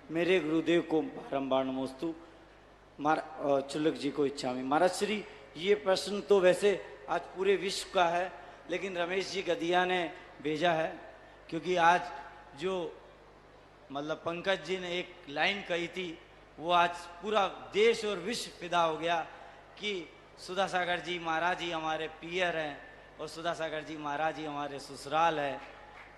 मेरे गुरुदेव को बारंबार नमोस्तु। चुल्लक जी को इच्छामि। महाराज श्री, ये प्रश्न तो वैसे आज पूरे विश्व का है, लेकिन रमेश जी गदिया ने भेजा है, क्योंकि आज जो मतलब पंकज जी ने एक लाइन कही थी, वो आज पूरा देश और विश्व फिदा हो गया कि सुधा सागर जी महाराज जी हमारे पियर हैं और सुधा सागर जी महाराज जी हमारे ससुराल है।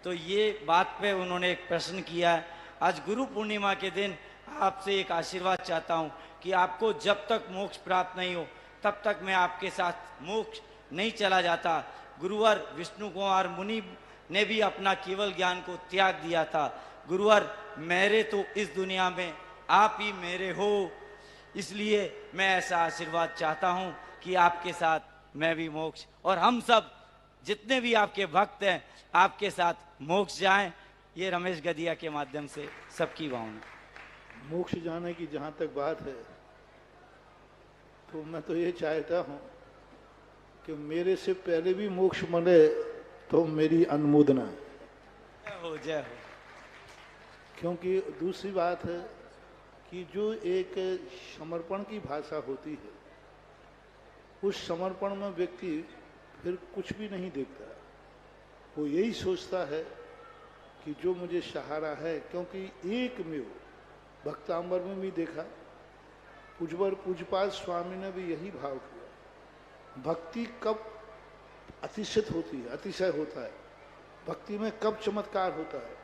तो ये बात पे उन्होंने एक प्रश्न किया है। आज गुरु पूर्णिमा के दिन आपसे एक आशीर्वाद चाहता हूँ कि आपको जब तक मोक्ष प्राप्त नहीं हो तब तक मैं आपके साथ मोक्ष नहीं चला जाता। गुरुवर विष्णु कुमार मुनि ने भी अपना केवल ज्ञान को त्याग दिया था। गुरुवर मेरे तो इस दुनिया में आप ही मेरे हो, इसलिए मैं ऐसा आशीर्वाद चाहता हूँ कि आपके साथ मैं भी मोक्ष और हम सब जितने भी आपके भक्त हैं आपके साथ मोक्ष जाएं। ये रमेश गदिया के माध्यम से सबकी भावना। मोक्ष जाने की जहाँ तक बात है, तो मैं तो ये चाहता हूँ कि मेरे से पहले भी मोक्ष मिले तो मेरी अनुमोदना है। जय हो जय हो। क्योंकि दूसरी बात है कि जो एक समर्पण की भाषा होती है, उस समर्पण में व्यक्ति फिर कुछ भी नहीं देखता। वो यही सोचता है कि जो मुझे सहारा है, क्योंकि एक में भक्तांबर में भी देखा, पूजवर पूजपाल स्वामी ने भी यही भाव किया। भक्ति कब अतिशत होती है, अतिशय होता है, भक्ति में कब चमत्कार होता है।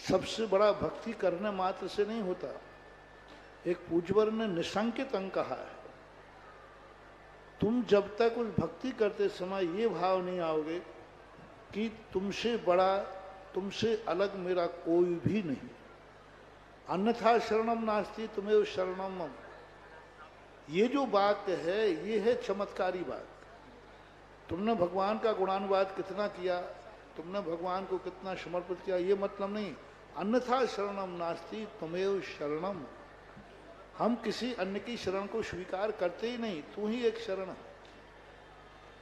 सबसे बड़ा भक्ति करने मात्र से नहीं होता। एक पूजवर ने निसंकेत अंग कहा है, तुम जब तक उस भक्ति करते समय ये भाव नहीं आओगे कि तुमसे बड़ा, तुमसे अलग मेरा कोई भी नहीं, अन्यथा शरणम नास्ति तुम्हें शरणम मम। ये जो बात है, ये है चमत्कारी बात। तुमने भगवान का गुणानुवाद कितना किया, तुमने भगवान को कितना समर्पित किया, ये मतलब नहीं। अन्यथा शरणम नास्ति तुम्हें शरणम। हम किसी अन्य की शरण को स्वीकार करते ही नहीं। तू ही एक शरण है,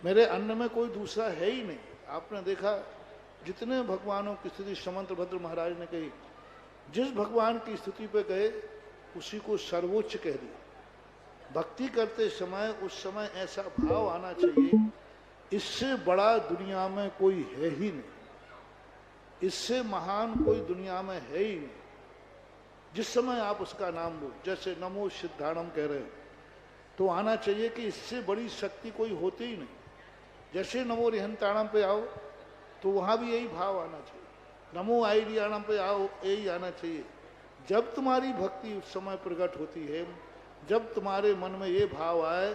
मेरे अन्य में कोई दूसरा है ही नहीं। आपने देखा जितने भगवानों की स्तुति समंत भद्र महाराज ने कही, जिस भगवान की स्तुति पे गए उसी को सर्वोच्च कह दिया। भक्ति करते समय उस समय ऐसा भाव आना चाहिए, इससे बड़ा दुनिया में कोई है ही नहीं, इससे महान कोई दुनिया में है ही नहीं। जिस समय आप उसका नाम लो, जैसे नमो सिद्धाणम कह रहे हैं, तो आना चाहिए कि इससे बड़ी शक्ति कोई होती ही नहीं। जैसे नमो रिहंताणम पे आओ तो वहां भी यही भाव आना चाहिए। नमो आईडियाणम पे आओ, यही आना चाहिए। जब तुम्हारी भक्ति उस समय प्रकट होती है, जब तुम्हारे मन में ये भाव आए,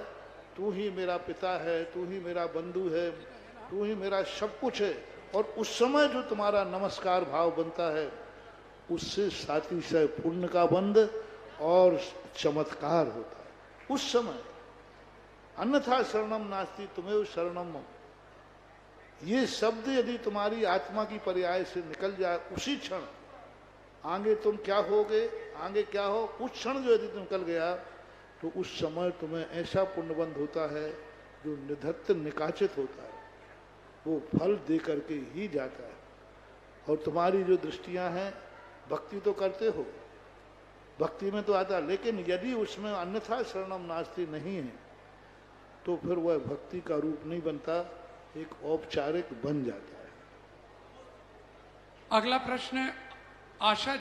तू ही मेरा पिता है, तू ही मेरा बंधु है, तू ही मेरा सब कुछ है, और उस समय जो तुम्हारा नमस्कार भाव बनता है, उससे सातिशय पुण्य का बंध और चमत्कार होता है उस समय। अन्यथा शरणम नास्ति तुम्हें शरणम मम। ये शब्द यदि तुम्हारी आत्मा की पर्याय से निकल जाए, उसी क्षण आगे तुम क्या होगे, आगे क्या हो, उस क्षण जो यदि निकल गया, तो उस समय तुम्हें ऐसा पुण्यबंध होता है जो निधत्त निकाचित होता है, वो फल दे करके ही जाता है। और तुम्हारी जो दृष्टियां हैं, भक्ति तो करते हो, भक्ति में तो आता, लेकिन यदि उसमें अन्यथा शरणम नास्ति नहीं है, तो फिर वह भक्ति का रूप नहीं बनता, एक औपचारिक बन जाता है। अगला प्रश्न आशा